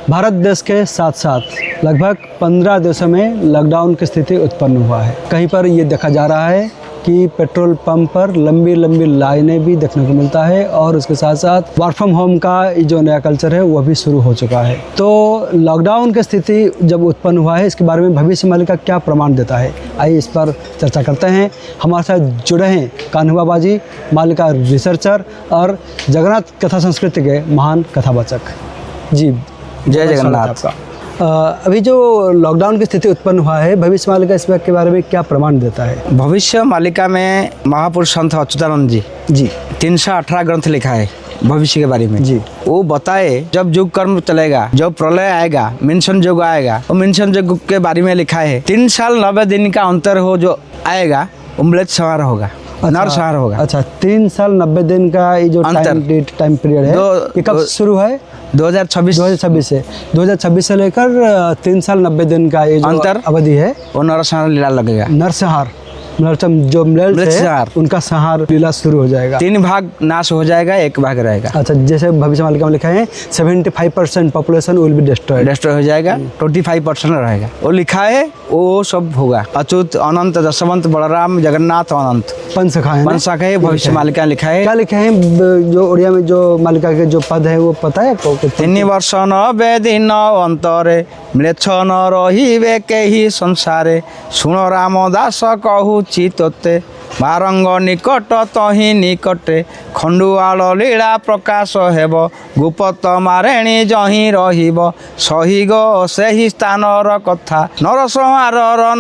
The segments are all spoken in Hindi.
भारत देश के साथ साथ लगभग 15 देशों में लॉकडाउन की स्थिति उत्पन्न हुआ है। कहीं पर ये देखा जा रहा है कि पेट्रोल पंप पर लंबी लंबी लाइनें भी देखने को मिलता है और उसके साथ साथ वर्क फ्रॉम होम का जो नया कल्चर है वो भी शुरू हो चुका है। तो लॉकडाउन की स्थिति जब उत्पन्न हुआ है, इसके बारे में भविष्य मालिका क्या प्रमाण देता है, आइए इस पर चर्चा करते हैं। हमारे साथ जुड़े हैं कान्हू बाबा जी, मालिका रिसर्चर और जगन्नाथ कथा संस्कृति के महान कथावाचक। जी जय जगन्नाथ। अभी जो लॉकडाउन की स्थिति उत्पन्न हुआ है, भविष्य मालिका इस के बारे में क्या प्रमाण देता है? भविष्य मालिका में महापुरुष संत अच्युतानंद जी 318 ग्रंथ लिखा है भविष्य के बारे में जी। वो बताए जब युग कर्म चलेगा, जब प्रलय आएगा, मिनसन युग आएगा, वो मिनसन युग के बारे में लिखा है 3 साल 90 दिन का अंतर हो जो आएगा, वो म्लेच्छ संहार होगा, नरसंहार होगा। अच्छा, 3 साल 90 दिन का ये जो टाइम पीरियड है, ये कब शुरू है? 2026 से 2026 से लेकर 3 साल 90 दिन का ये जो अंतर अवधि है, वो नरसंहार लीला लगेगा। नरसंहार जो म्लेच्छ है उनका संहार लीला शुरू हो जाएगा। 3 भाग नाश हो जाएगा, 1 भाग रहेगा। अच्छा, जैसे भविष्य मालिका में लिखा है 75% पॉपुलेशन विल बी डिस्ट्रॉय हो जाएगा, 25% रहेगा। वो लिखा है, वो सब होगा। अच्युत, अनंत, जसवंत, बलराम, जगन्नाथ, अनंत पंचशाखा है भविष्य मालिका लिखा है। क्या लिखे हैं जो उड़िया में जो मालिका के जो पद है वो पता है आपको? 3 वर्ष 90 दिन अंतरे म्लेच्छ न रहिबे केहि संसारे, सुन रामदास कहू चितते, बारंग निकट तहि निकटे, खंडुआल लीला प्रकाश हेब, गुप्त मारेणी जहि रहिब, सही गो सेहि स्थानर कथा, नरसंहारर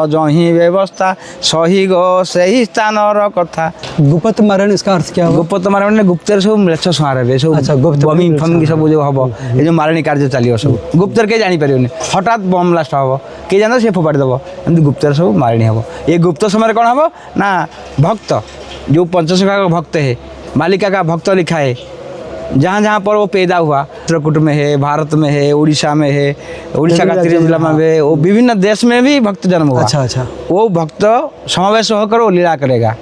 जहि व्यवस्था, सही गो सेहि स्थानर कथा। गुप्त मारेणी इसका अर्थ क्या हुआ? गुप्त मारेणी गुप्तर सब म्लेच्छ संहार हे सब। अच्छा, गुप्त बमी फम सब जो हब, ये जो मारेणी कार्य चलियो सब गुप्तर के जानि परियोनी। हठात बम ब्लास्ट हब, के जानो से फोपाड़ी दब, एमती गुप्तर सब मारेणी हब। ये गुप्त समय कौन हब ना भक्त, जो पंचशखा का भक्त है, मालिका का भक्त लिखा है, जहाँ जहाँ पर वो पैदा हुआ, चित्रकूट में है, भारत में है, उड़ीसा में है, उड़ीसा का तिरहुत जिला में है, वो विभिन्न देश में भी भक्त जन्म हुआ। अच्छा, वो भक्त समावेश होकर वो लीला करेगा,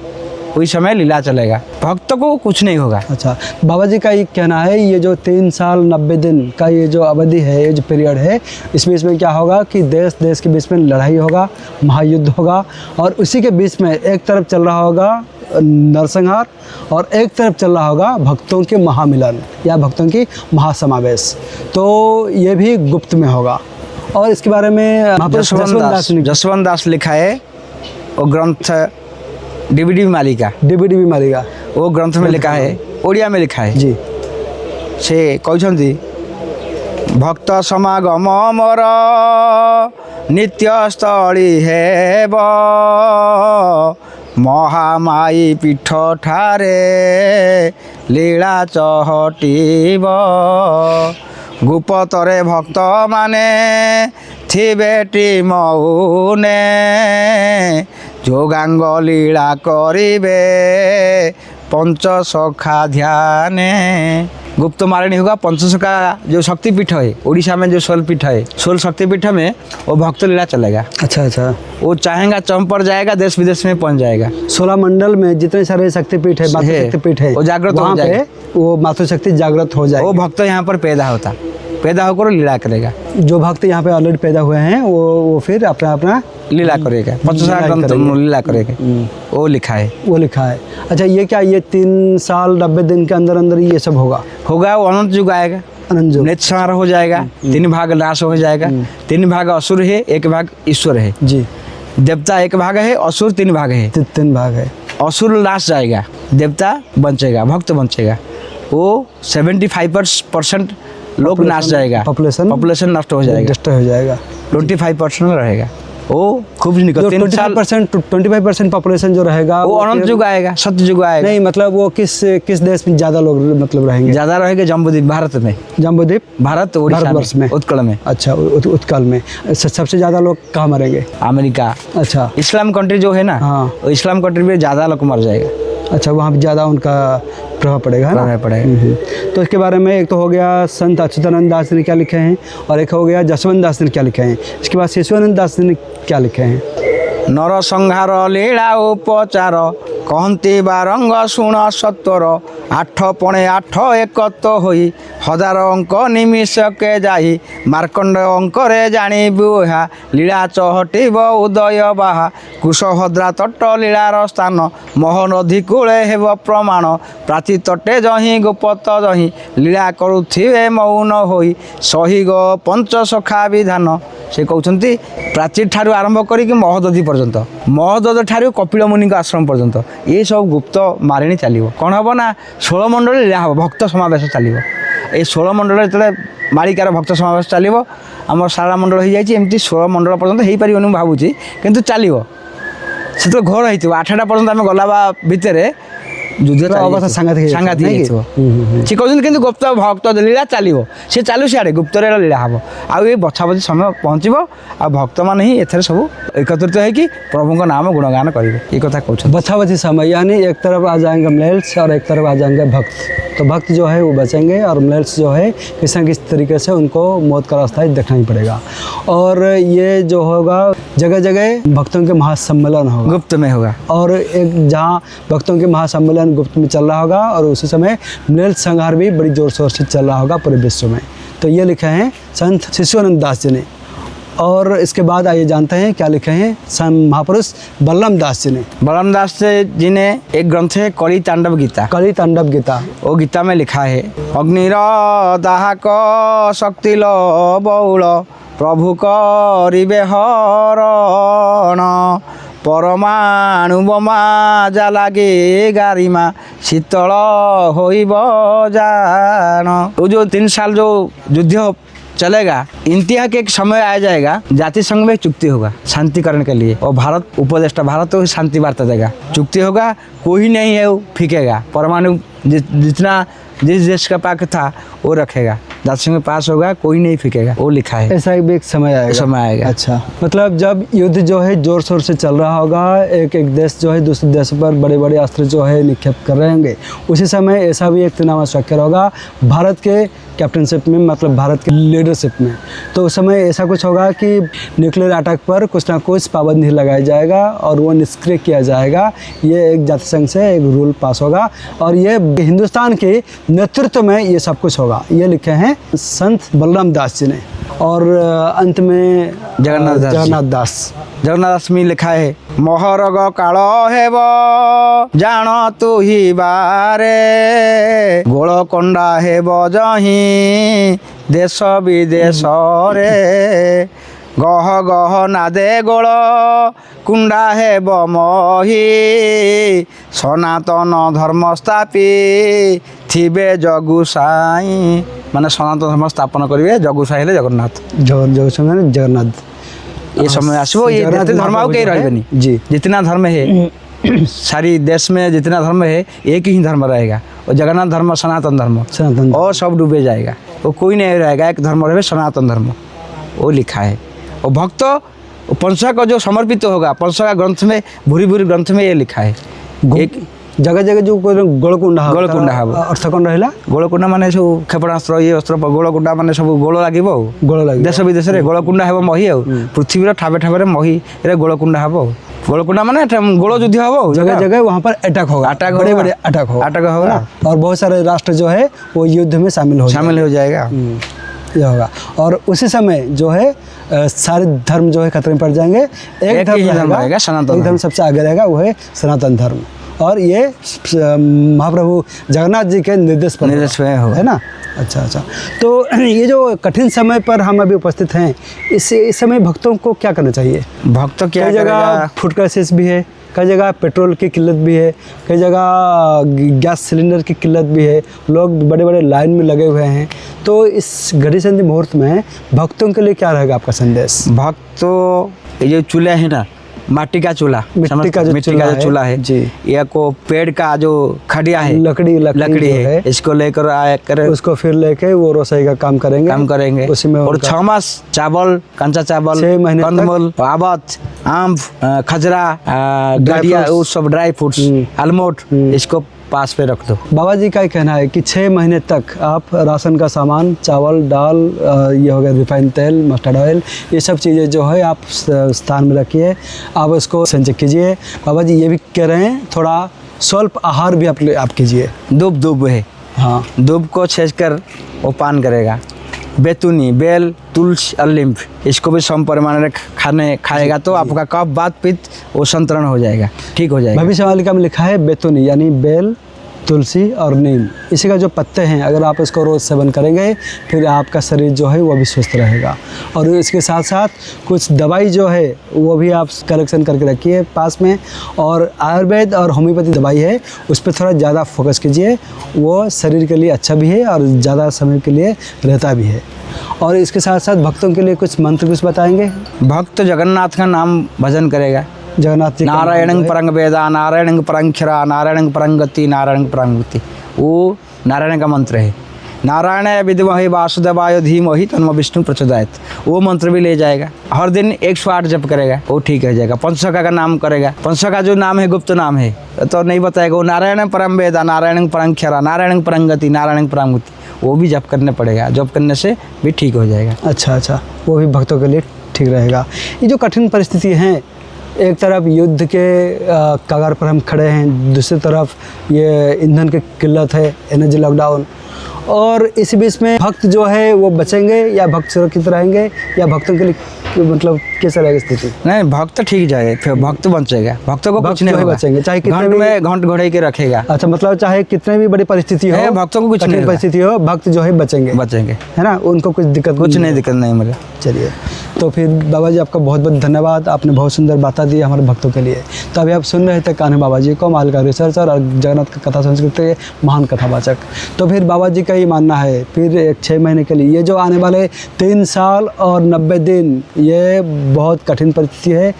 उस समय लीला चलेगा, भक्त को कुछ नहीं होगा। अच्छा, बाबा जी का ये कहना है, ये जो 3 साल 90 दिन का ये जो अवधि है, ये जो पीरियड है, इसमें क्या होगा कि देश के बीच में लड़ाई होगा, महायुद्ध होगा, और उसी के बीच में एक तरफ चल रहा होगा नरसंहार और एक तरफ चल रहा होगा भक्तों के महामिलन या भक्तों की महासमावेश। तो ये भी गुप्त में होगा। और इसके बारे में जसवंत दास लिखा है, वो ग्रंथ डीबीडी मालिका वो ग्रंथ में लिखा है, ओडिया में लिखा है जी। से कहते भक्त समागम मोर नित्य स्थली हेब, महामाई पीठ ठारे लीला चहटिब, गुप्तरे भक्त माने थिबेटी मौने, जोगांग लीला करिबे पंचसखा ध्याने। गुप्त मारणी होगा। पंचसखा जो शक्तिपीठ है, उड़ीसा में जो 16 पीठ है, 16 शक्तिपीठ में वो भक्त लीला चलेगा। अच्छा, वो चाहेगा चंपर जाएगा, देश विदेश में पहुंच जाएगा। 16 मंडल में जितने सारे शक्तिपीठ है, शक्तिपीठ है, वो जागृत हो जाएगा, वो मातृशक्ति जागृत हो जाएगी। वो भक्त यहाँ पर पैदा होकर लीला करेगा। जो भक्त यहाँ पे ऑलरेडी पैदा हुए हैं वो फिर अपना लीला करेगा, 50 लीला करेगा। वो लिखा है। अच्छा, ये क्या, ये 3 साल 90 दिन के अंदर ये सब होगा? वो अनंत युग आएगा, म्लेच्छ संहार हो जाएगा, 3 भाग नाश हो जाएगा। 3 भाग असुर है, 1 भाग ईश्वर है जी। देवता 1 भाग है, असुर 3 भाग है। 3 भाग है। असुर नाश जाएगा, देवता बचेगा, भक्त बचेगा। वो 75% लोग नाश जाएगा, पॉपुलेशन नष्ट हो जाएगा, 25% रहेगा। वो खूब निकल 25% पॉपुलेशन जो रहेगा वो अनंत युग आएगा, सत्य युग आएगा। नहीं, मतलब वो किस देश में ज्यादा लोग मतलब रहेंगे? ज्यादा रहेंगे जम्बूद्वीप, भारत उड़ीसा वर्ष में, उत्कल में। अच्छा, उत्कल में सबसे ज्यादा लोग कहाँ मरेंगे? अमेरिका। अच्छा, इस्लाम कंट्री जो है ना, हाँ, इस्लाम कंट्री में ज्यादा लोग मर जाएगा। अच्छा, वहाँ पे ज़्यादा उनका प्रभाव पड़ेगा, तो इसके बारे में एक तो हो गया संत अच्युतानंद दास ने क्या लिखे हैं, और एक हो गया जसवंत दास ने क्या लिखे हैं। इसके बाद शिशुआनंद दास ने क्या लिखे हैं? नरसंहार लीला उपचार कहती बारंग शुण सत्वर आठ पणे आठ एकत होई हजार अंक निमिषके जाई मार्कंड अंकरे जाणीबु ଏହା लीला चहटिब उदय बाहा कुशभद्रा तट लीलार स्थान मोहनदी कूले हेब प्रमाण प्राची तटे जही गोपत जही लीला करुथिबे मौन होई सही गो पंच सखा विधान से कहते प्राची ठारू आरंभ करिक महोदधी पर्यंत महोदध ठारू कपिल मुनि आश्रम पर्यंत ये सब गुप्त मारिणी चलो कौन हम ना 16 मंडल लीला हम भक्त समावेश चलो ये 16 मंडल जो मालिकार भक्त समावेश चलो आम सारा मंडल हो जाए एमती 16 मंडल पर्यंत हो पार भावुँ किंतु चलो से तो घोर हो 8टा पर्यंत आम गला भितर युद्ध अवस्था सांघातिक सी कहते कि गुप्त भक्त लीला चलो सी चालू सियाड़े गुप्त लीला हम आउ बछा बछी समय पहुँचब आ भक्त मान ही एथर सब एकत्रित होकर प्रभु नाम गुणगान करेंगे ये कथा कहते बछा बछी समय यानी एक तरफ आ जाएंगे मलेल्स और एक तरफ आ जाएंगे भक्त तो भक्त जो है वो बचेंगे और मलेल्स जो है किसी न किसी तरीके से उनको मौत का रास्ता ही देखना ही पड़ेगा। और ये जो होगा जगह जगह भक्तों के महासम्मेलन होगा, गुप्त में होगा, और एक जहाँ भक्तों के महासम्मेलन गुप्त में चल रहा होगा और उसी समय मलेल संहार भी बड़ी जोर शोर से चल रहा होगा पूरे विश्व में। तो ये लिखे हैं संत शिशुआनंद दास जी ने। और इसके बाद आइए जानते हैं क्या लिखे हैं संत महापुरुष बलराम दास जी ने। बलराम दास जी ने एक ग्रंथ है कली तांडव गीता। कली तांडव गीता, वो गीता में लिखा है अग्निर दाहक शक्ति लो बहुल प्रभु करिबे हरण परमाणु बोमा जा लागे गारिमा शीतल होइब जान। वो जो 3 साल जो युद्ध चलेगा इंतहा के एक समय आ जाएगा जाति संघ में चुक्ति होगा शांतिकरण के लिए और भारत उपदेष्टा भारत तो शांति वार्ता देगा, चुक्ति होगा, कोई नहीं है वो फीकेगा, परमाणु जितना जिस देश का पाक था वो रखेगा, जाति संघ में पास होगा, कोई नहीं फीकेगा, वो लिखा है। ऐसा भी एक समय आएगा। अच्छा, मतलब जब युद्ध जो है जोर शोर से चल रहा होगा, एक एक देश जो है दूसरे देश पर बड़े बड़े अस्त्र जो है निक्षेप कर रहे होंगे, उसी समय ऐसा भी एक तनाव स्ट्रक्चर होगा भारत के कैप्टनशिप में, मतलब भारत के लीडरशिप में। तो उस समय ऐसा कुछ होगा कि न्यूक्लियर अटैक पर कुछ ना कुछ पाबंदी लगाया जाएगा और वो निष्क्रिय किया जाएगा। ये एक जाति संघ से एक रूल पास होगा और ये हिंदुस्तान के नेतृत्व में ये सब कुछ होगा। ये लिखे हैं संत बलराम दास जी ने। और अंत में जगन्नाथ दास में लिखा है मोहरग काल हेब जान तू ही बारे गोलकोंडा हेब जही देश विदेश रे गह गह नादे गोल कुंडा हेब मही सनातन धर्म स्थापी थिबे जगुसाई माने सनातन धर्म स्थापन करेंगे जगुसाई हेले जगन्नाथ। ये समय आसो ये धर्म आउ कहीं रही जी, जितना धर्म है सारी देश में जितना धर्म है एक ही धर्म रहेगा और जगन्नाथ धर्म सनातन धर्म और सब डूबे जाएगा, वो कोई नहीं रहेगा, एक धर्म रहे सनातन धर्म, वो लिखा है। और भक्त पंचका को जो समर्पित होगा, पंचका ग्रंथ में भूरी भूरी ग्रंथ में ये लिखा है। एक जगह जगह जो गोलकुंडा हम अर्थ कौन रहा गोलकुंडा माने सब क्षेपणास्त्र ये अस्त्र गोलकुंडा माने सब गोल लगे देश विदेश में गोलकुंडा हे मही आ पृथ्वी ठाबे ठाबे मही गोलकुंडा हम गोलकुंडा माने गोल युद्ध हम जगह जगह वहाँ पर अटैक होगा, बड़े बड़े अटैक होगा और बहुत सारे राष्ट्र जो है वो युद्ध में शामिल हो जाएगा। ये होगा और उसी समय जो है सारे धर्म जो है खतरे में पड़ जाएंगे। एक धर्म रहेगा सनातन धर्म, सबसे आगे रहेगा वो है सनातन धर्म। और ये महाप्रभु जगन्नाथ जी के निर्देश में होगा, है ना। अच्छा, तो ये जो कठिन समय पर हम अभी उपस्थित हैं, इस समय भक्तों को क्या करना चाहिए? भक्त क्या जगह फूड क्राइसिस भी है, कई जगह पेट्रोल की किल्लत भी है, कई जगह गैस सिलेंडर की किल्लत भी है, लोग बड़े बड़े लाइन में लगे हुए हैं। तो इस घड़ी संधि मुहूर्त में भक्तों के लिए क्या रहेगा आपका संदेश? भक्तों ये जो चूल्हा है ना, माटी का चूल्हा, मिट्टी का जो चूल्हा है जी, या को पेड़ का जो खड़िया है, लकड़ी है, इसको लेकर आकर उसको फिर लेके वो रसोई का काम करेंगे उसी में। और 6 मास चावल, कंचा चावल, 6 महीने कंदमूल, आबत, आम, खजरा, गड़िया, वो सब ड्राई फ्रूट्स, आलमोट, इसको पास पे रख दो। बाबा जी का ही कहना है कि 6 महीने तक आप राशन का सामान, चावल, दाल, ये हो गया रिफाइंड तेल, मस्टर्ड ऑयल, ये सब चीज़ें जो है आप स्थान में रखिए, आप उसको संचय कीजिए। बाबा जी ये भी कह रहे हैं थोड़ा स्वल्प आहार भी आप कीजिए। दूब है, हाँ, दूब को छेच कर वो पान करेगा। बेतुनी, बेल, तुलसी और लींब, इसको भी सम परिमाण में खाएगा तो आपका कफ, बात, पित्त वो संतरण हो जाएगा, ठीक हो जाएगा। भविष्य मालिका में लिखा है बेतुनी यानी बेल, तुलसी और नीम, इसी का जो पत्ते हैं अगर आप इसको रोज़ सेवन करेंगे फिर आपका शरीर जो है वो भी स्वस्थ रहेगा। और इसके साथ साथ कुछ दवाई जो है वो भी आप कलेक्शन करके रखिए पास में, और आयुर्वेद और होम्योपैथी दवाई है उस पर थोड़ा ज़्यादा फोकस कीजिए, वो शरीर के लिए अच्छा भी है और ज़्यादा समय के लिए रहता भी है। और इसके साथ साथ भक्तों के लिए कुछ मंत्र कुछ बताएंगे। भक्त जगन्नाथ का नाम भजन करेगा। जगन्नाथ जी नारायणं परं वेदा, नारायणं परं क्षरा, नारायणं परं गति, नारायणं परं मुक्ति, वो नारायण का मंत्र है। नारायणाय विद्महे वासुदेवाय धीमहि तन्नो विष्णु प्रचोदयात्, वो मंत्र भी ले जाएगा। हर दिन 108 जप करेगा, वो ठीक हो जाएगा। पंचसखा का नाम करेगा, पंचसखा का जो नाम है गुप्त नाम है तो नहीं बताएगा। वो नारायण परम वेदा, नारायण परं क्षरा, नारायण परं गति, नारायण परं मुक्ति, वो भी जप करने पड़ेगा। जप करने से भी ठीक हो जाएगा। अच्छा, वो भी भक्तों के लिए ठीक रहेगा। ये जो कठिन परिस्थिति हैं, एक तरफ युद्ध के कगार पर हम खड़े हैं, दूसरी तरफ ये ईंधन की किल्लत है, एनर्जी लॉकडाउन, और इस बीच में भक्त जो है वो बचेंगे या भक्त सुरक्षित रहेंगे या भक्तों के लिए मतलब कैसा रहेगा स्थिति? नहीं, भक्त ठीक जाए, फिर भक्त बचेगा, भक्तों को कुछ नहीं भक्त बचेंगे, चाहे कितने भी घंट घोड़े के रखेगा। अच्छा, मतलब चाहे कितने भी बड़ी परिस्थिति हो, भक्तों को कुछ नहीं परिस्थिति हो, भक्त जो है बचेंगे, है ना, उनको कुछ दिक्कत नहीं मिले। चलिए, तो फिर बाबा जी आपका बहुत बहुत धन्यवाद, आपने बहुत सुंदर बातें दी हमारे भक्तों के लिए। तो अभी आप सुन रहे थे कान्हा बाबा जी को, माल का रिसर्चर और जगन्नाथ का कथा संस्कृत के महान कथावाचक। तो फिर बाबा जी का ही मानना है फिर 6 महीने के लिए, ये जो आने वाले 3 साल और 90 दिन, ये बहुत कठिन परिस्थिति है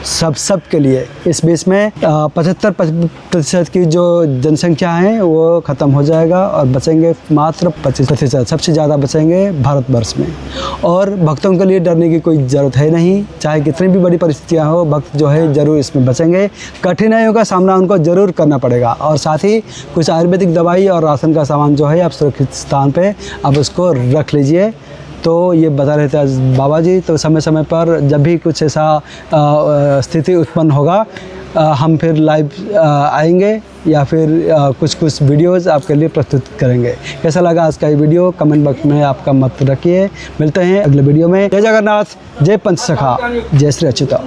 सब के लिए। इस बीच में 75% की जो जनसंख्या है वो ख़त्म हो जाएगा और बचेंगे मात्र 25%, सबसे ज़्यादा बचेंगे भारतवर्ष में। और भक्तों के लिए डरने की कोई ज़रूरत है नहीं, चाहे कितनी भी बड़ी परिस्थितियाँ हो, भक्त जो है ज़रूर इसमें बचेंगे। कठिनाइयों का सामना उनको ज़रूर करना पड़ेगा, और साथ ही कुछ आयुर्वेदिक दवाई और राशन का सामान जो है आप सुरक्षित स्थान पर आप उसको रख लीजिए। तो ये बता रहे थे आज बाबा जी। तो समय समय पर जब भी कुछ ऐसा स्थिति उत्पन्न होगा हम फिर लाइव आएंगे या फिर कुछ वीडियोज़ आपके लिए प्रस्तुत करेंगे। कैसा लगा आज का ये वीडियो, कमेंट बॉक्स में आपका मत रखिए। मिलते हैं अगले वीडियो में। जय जगन्नाथ, जय पंचसखा, जय श्री अच्युता।